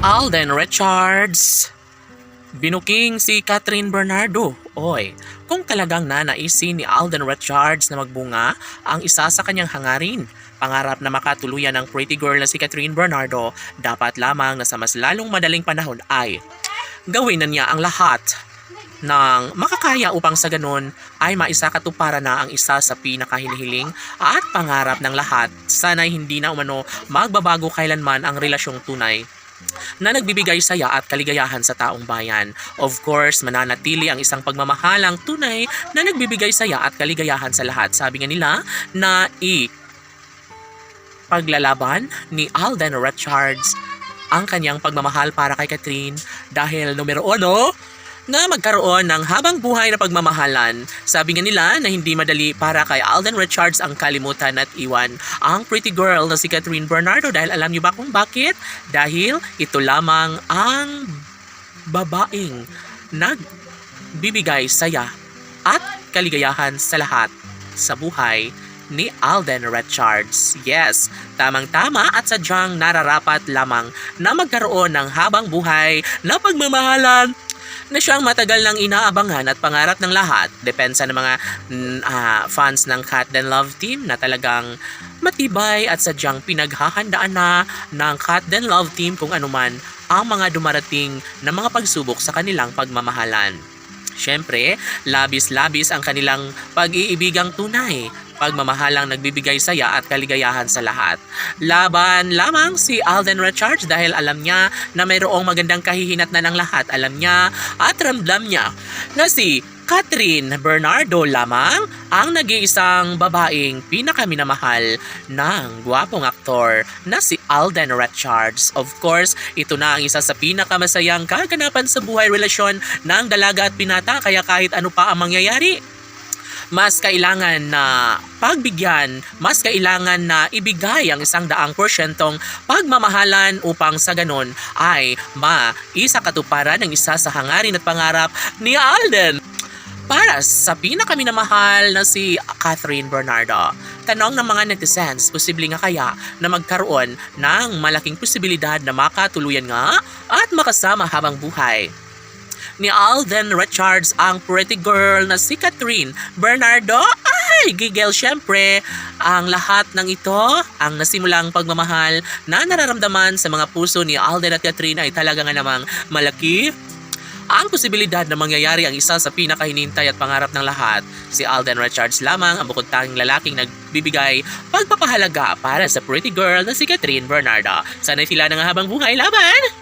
Alden Richards. Binuking si Catherine Bernardo. Oy, kung talagang nanaisin ni Alden Richards na magbunga ang isa sa kanyang hangarin, pangarap na makatuluyan ng pretty girl na si Catherine Bernardo, dapat lamang na sa mas lalong madaling panahon ay gawin na niya ang lahat ng makakaya upang sa ganun ay maisakatuparan na ang isa sa pinakahinihiling at pangarap ng lahat. Sana'y hindi na umano magbabago kailanman ang relasyong tunay na nagbibigay saya at kaligayahan sa taong bayan. Of course, mananatili ang isang pagmamahalang tunay na nagbibigay saya at kaligayahan sa lahat. Sabi nga nila na paglalaban ni Alden Richards ang kanyang pagmamahal para kay Catherine dahil numero 1 na magkaroon ng habang buhay na pagmamahalan. Sabi nga nila na hindi madali para kay Alden Richards ang kalimutan at iwan ang pretty girl na si Catherine Bernardo dahil alam niyo ba kung bakit? Dahil ito lamang ang babaeng nagbibigay saya at kaligayahan sa lahat sa buhay ni Alden Richards. Yes, tamang-tama at sadyang nararapat lamang na magkaroon ng habang buhay na pagmamahalan na siyang matagal nang inaabangan at pangarap ng lahat. Depensa ng mga fans ng Cat Den Love Team na talagang matibay at sadyang pinaghahandaan na ng Cat Den Love Team kung anuman ang mga dumarating na mga pagsubok sa kanilang pagmamahalan. Siyempre, labis-labis ang kanilang pag-iibigang tunay, pagmamahalang nagbibigay saya at kaligayahan sa lahat. Laban lamang si Alden Richards dahil alam niya na mayroong magandang kahihinatnan ng lahat. Alam niya at ramdam niya na si Catherine Bernardo lamang ang nag-iisang babaeng pinakaminamahal ng gwapong aktor na si Alden Richards. Of course, ito na ang isa sa pinakamasayang kaganapan sa buhay relasyon ng dalaga at binata, kaya kahit ano pa ang mangyayari, mas kailangan na pagbigyan, mas kailangan na ibigay ang 100% pagmamahalan upang sa ganon ay maisakatuparan ng isa sa hangarin at pangarap ni Alden para sa pinakaminamahal na si Catherine Bernardo. Tanong ng mga netizens, posible nga kaya na magkaroon ng malaking posibilidad na makatuluyan nga at makasama habang buhay ni Alden Richards ang pretty girl na si Catherine Bernardo? Ay, gigil syempre. Ang lahat ng ito, ang nasimulang pagmamahal na nararamdaman sa mga puso ni Alden at Catherine ay talaga nga namang malaki ang posibilidad na mangyayari ang isa sa pinakahinintay at pangarap ng lahat. Si Alden Richards lamang ang bukod tanging lalaking nagbibigay pagpapahalaga para sa pretty girl na si Catherine Bernardo. Sana'y sila na nga habang buhay laban!